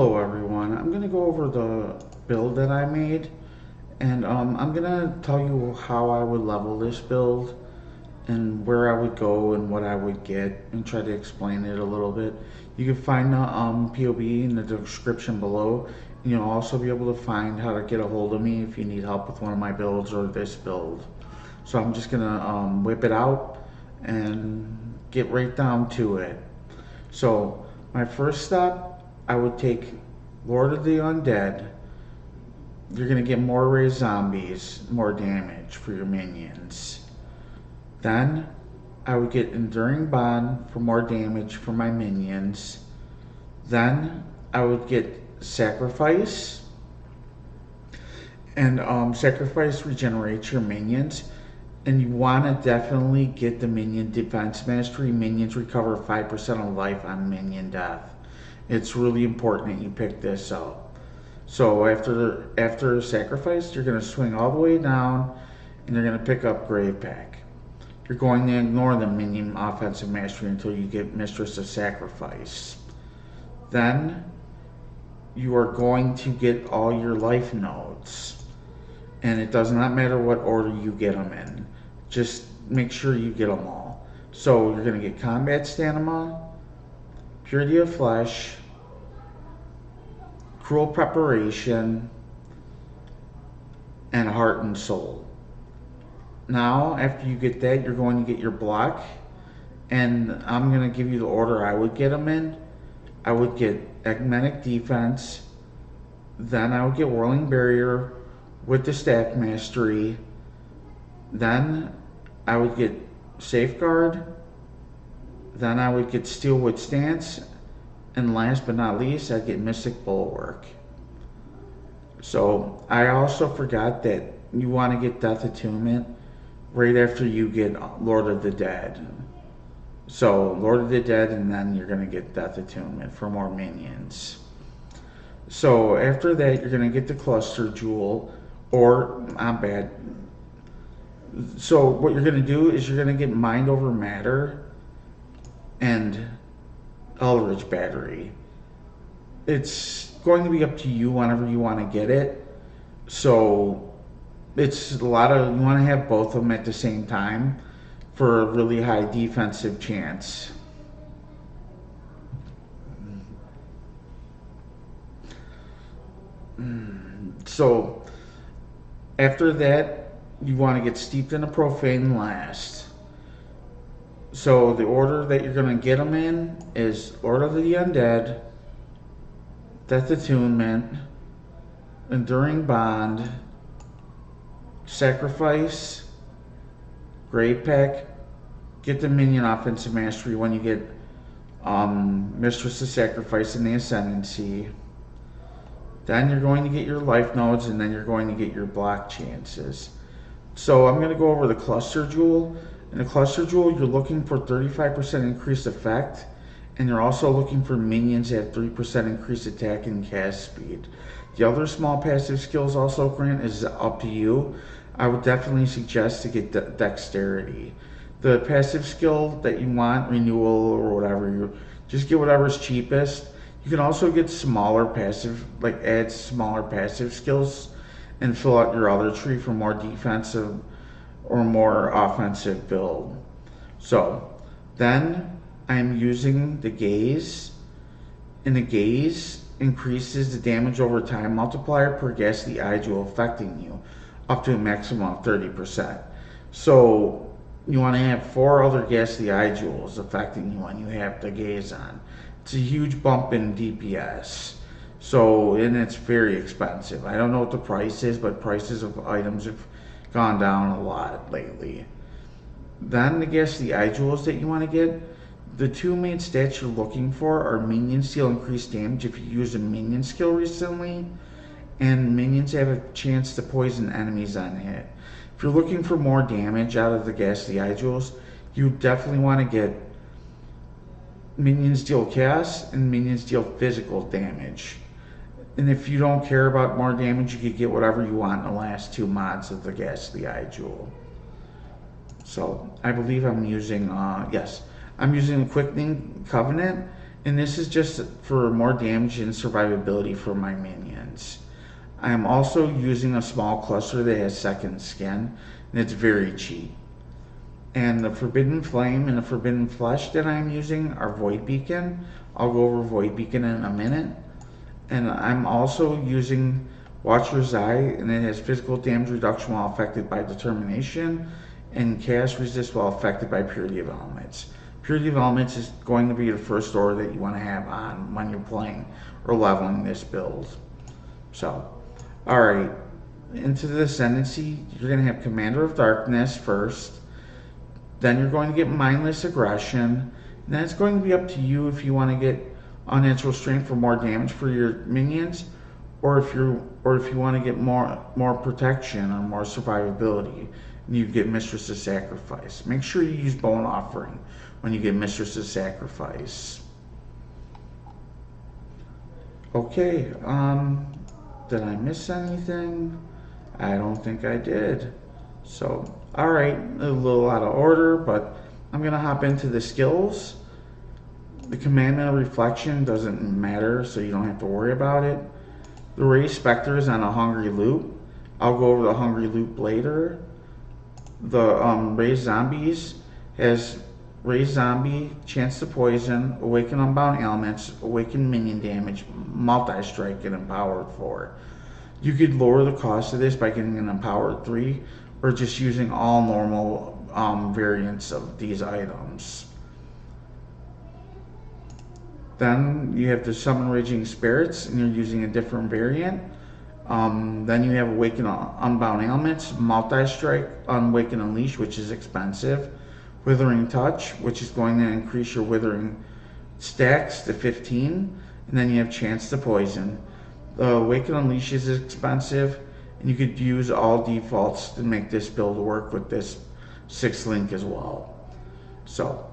Hello everyone, I'm going to go over the build that I made, and I'm going to tell you how I would level this build and where I would go and what I would get and try to explain it a little bit. You can find the PoB in the description below, and you'll also be able to find how to get a hold of me if you need help with one of my builds or this build. So I'm just going to whip it out and get right down to it. So my first step, I would take Lord of the Undead. You're going to get more raised zombies, more damage for your minions. Then I would get Enduring Bond for more damage for my minions. Then I would get Sacrifice. And Sacrifice regenerates your minions. And you want to definitely get the Minion Defense Mastery. Minions recover 5% of life on minion death. It's really important that you pick this up. So after Sacrifice, you're going to swing all the way down and you're going to pick up Grave Pack. You're going to ignore the Minion Offensive Mastery until you get Mistress of Sacrifice. Then you are going to get all your life nodes. And it does not matter what order you get them in. Just make sure you get them all. So you're going to get Combat Stamina, Purity of Flesh, Cruel Preparation, and Heart and Soul. Now, after you get that, you're going to get your block, and I'm going to give you the order I would get them in. I would get Agmetic Defense, then I would get Whirling Barrier with the Staff Mastery, then I would get Safeguard, then I would get Steel Withstance, and last but not least, I'd get Mystic Bulwark. So I also forgot that you want to get Death Attunement right after you get Lord of the Dead. So Lord of the Dead, and then you're going to get Death Attunement for more minions. So after that, you're going to get the Cluster Jewel, or I'm bad. So what you're going to do is you're going to get Mind Over Matter and Eldritch Battery. It's going to be up to you whenever you want to get it. So it's a lot of, you want to have both of them at the same time for a really high defensive chance. So after that, you want to get Steeped in the Profane last. So the order that you're going to get them in is Lord of the Undead, Death Attunement, Enduring Bond, Sacrifice, Grave Pack, get the Minion Offensive Mastery when you get Mistress of Sacrifice in the Ascendancy. Then you're going to get your life nodes, and then you're going to get your block chances. So I'm going to go over the Cluster Jewel. In the Cluster Jewel, you're looking for 35% increased effect, and you're also looking for minions that have 3% increased attack and cast speed. The other small passive skills also grant is up to you. I would definitely suggest to get Dexterity. The passive skill that you want, Renewal or whatever, you just get whatever's cheapest. You can also get smaller passive, like add smaller passive skills and fill out your other tree for more defensive or more offensive build. So then I'm using the Gaze, and the Gaze increases the damage over time multiplier per ghastly eye jewel affecting you up to a maximum of 30%. So you want to have 4 other ghastly eye jewels affecting you when you have the Gaze on. It's a huge bump in DPS. So, and it's very expensive. I don't know what the price is, but prices of items have gone down a lot lately. Then, I guess the eye jewels that you want to get, the 2 main stats you're looking for are minions deal increased damage if you use a minion skill recently, and minions have a chance to poison enemies on hit. If you're looking for more damage out of the ghastly eye jewels, you definitely want to get minions deal chaos and minions deal physical damage. And if you don't care about more damage, you could get whatever you want in the last 2 mods of the Ghastly Eye Jewel. So I believe I'm using, yes, I'm using the Quickening Covenant, and this is just for more damage and survivability for my minions. I am also using a small cluster that has second skin, and it's very cheap. And the Forbidden Flame and the Forbidden Flesh that I'm using are Void Beacon. I'll go over Void Beacon in a minute. And I'm also using Watcher's Eye, and it has physical damage reduction while affected by Determination, and Chaos Resist while affected by Purity of Elements. Purity of Elements is going to be the first order that you want to have on when you're playing or leveling this build. So, alright, into the Ascendancy, you're going to have Commander of Darkness first. Then you're going to get Mindless Aggression. And then it's going to be up to you if you want to get Unnatural Strength for more damage for your minions, or if you want to get more protection or more survivability, and you get Mistress of Sacrifice. Make sure you use Bone Offering when you get Mistress of Sacrifice. Okay, did I miss anything? I don't think I did. So, alright, a little out of order, but I'm going to hop into the skills. The Commandment of Reflection doesn't matter, so you don't have to worry about it. The Raised Spectres on a Hungry Loop. I'll go over the Hungry Loop later. The Raised Zombies has Raised Zombie, Chance to Poison, Awaken Unbound Elements, Awaken Minion Damage, Multi-Strike, and Empowered 4. You could lower the cost of this by getting an Empowered 3, or just using all normal variants of these items. Then you have the Summon Raging Spirits, and you're using a different variant. Then you have Awaken Unbound Elements, Multi-Strike, Awaken Unleash, which is expensive. Withering Touch, which is going to increase your Withering stacks to 15. And then you have Chance to Poison. The Awaken Unleash is expensive, and you could use all defaults to make this build work with this 6th link as well. So,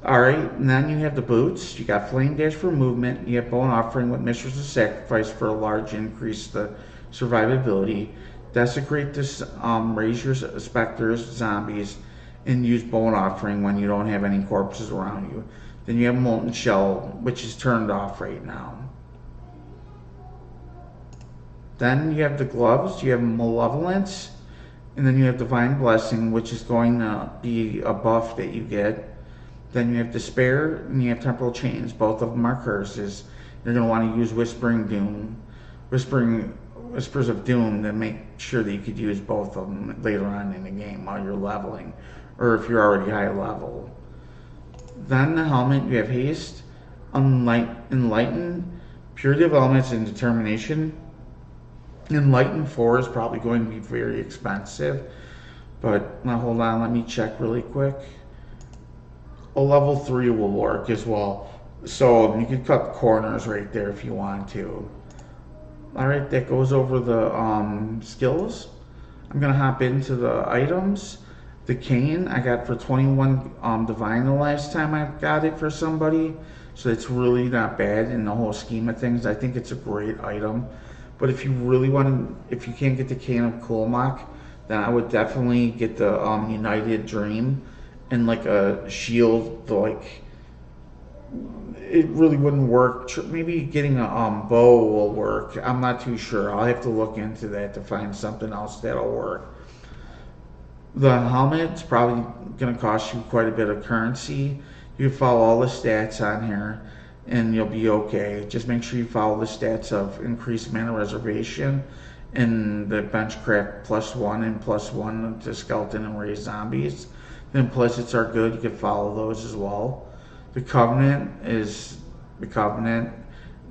alright, and then you have the boots. You got Flame Dash for movement. You have Bone Offering with Mistress of Sacrifice for a large increase to survivability. Desecrate this, raise your Spectres, Zombies, and use Bone Offering when you don't have any corpses around you. Then you have Molten Shell, which is turned off right now. Then you have the gloves, you have Malevolence, and then you have Divine Blessing, which is going to be a buff that you get. Then you have Despair, and you have Temporal Chains. Both of them are curses. You're going to want to use Whispers of Doom to make sure that you could use both of them later on in the game while you're leveling, or if you're already high level. Then the helmet, you have Haste, Enlighten, Purity of Elements, and Determination. Enlighten 4 is probably going to be very expensive, but now hold on, let me check really quick. A level 3 will work as well, so you can cut corners right there if you want to. Alright, that goes over the skills. I'm going to hop into the items. The cane I got for 21 Divine the last time I got it for somebody, so it's really not bad in the whole scheme of things. I think it's a great item. But if you really want to, if you can't get the Cane of Kulmok, then I would definitely get the United Dream and like a shield. Like, it really wouldn't work. Maybe getting a bow will work. I'm not too sure. I'll have to look into that to find something else that'll work. The helmet's probably going to cost you quite a bit of currency. You can follow all the stats on here, and you'll be okay. Just make sure you follow the stats of increased mana reservation and the benchcraft +1 and +1 to skeleton and raised zombies. The implicits are good. You can follow those as well. The Covenant is the Covenant.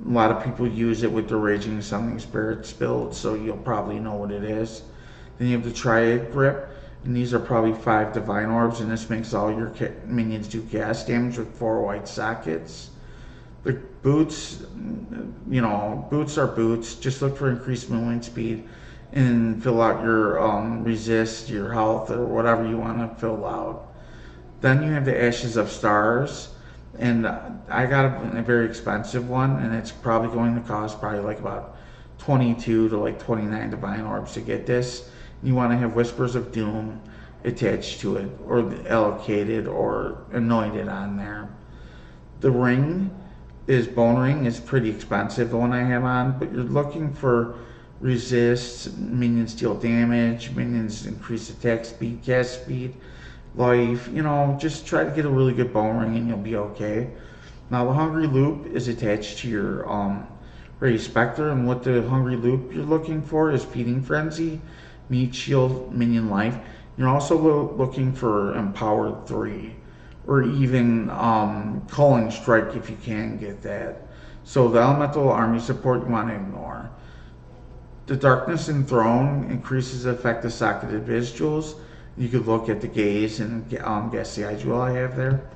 A lot of people use it with the Raging Summoning Spirits build, so you'll probably know what it is. Then you have the Triad Grip, and these are probably 5 Divine Orbs, and this makes all your minions do cast damage with 4 white sockets. The boots, you know, boots are boots. Just look for increased movement speed and fill out your resist, your health, or whatever you want to fill out. Then you have the Ashes of Stars, and I got a very expensive one, and it's probably going to cost probably like about 22 to like 29 Divine Orbs to get this. You want to have Whispers of Doom attached to it, or allocated, or anointed on there. The ring, is Bone Ring. Is pretty expensive, the one I have on, but you're looking for resist, minions deal damage, minions increase attack speed, cast speed, life. You know, just try to get a really good Bone Ring and you'll be okay. Now the Hungry Loop is attached to your Ray Spectre, and what the Hungry Loop you're looking for is Feeding Frenzy, Meat Shield, Minion Life. You're also looking for Empowered 3, or even Culling Strike if you can get that. So the Elemental Army support you want to ignore. The Darkness Enthroned increases the effect of Socketed Visuals. You could look at the Gaze and guess the eye jewel I have there.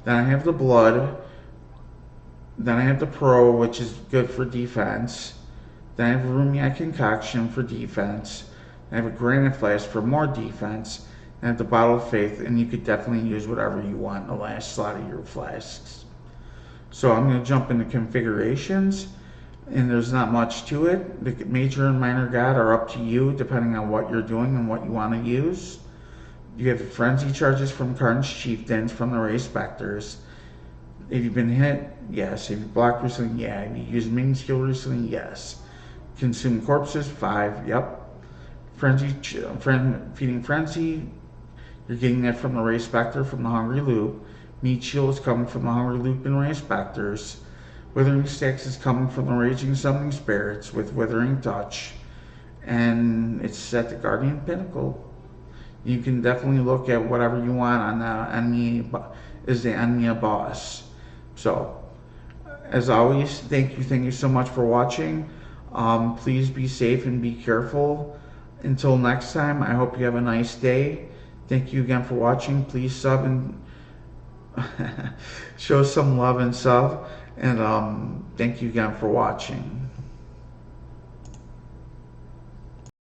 Then I have the Blood. Then I have the Pro, which is good for defense. Then I have Rumiak Concoction for defense. I have a Granite Flask for more defense. And I have the Bottle of Faith, and you could definitely use whatever you want in the last slot of your flasks. So I'm going to jump into configurations, and there's not much to it. The Major and Minor God are up to you, depending on what you're doing and what you want to use. You have Frenzy charges from Carnage Chieftains from the Ray Spectres. If you've been hit, yes. If you blocked recently, yeah. If you used minion skill recently, yes. Consume corpses, 5, yep. Feeding Frenzy, you're getting that from the Ray Spectre from the Hungry Loop. Meat Shield is coming from the Hungry Loop and Ray Spectres. Withering Stacks is coming from the Raging Summoning Spirits with Withering Touch. And it's set to Guardian Pinnacle. You can definitely look at whatever you want on the enemy, is the enemy boss. So, as always, thank you so much for watching. Please be safe and be careful. Until next time, I hope you have a nice day. Thank you again for watching. Please sub and show some love and sub. And thank you again for watching.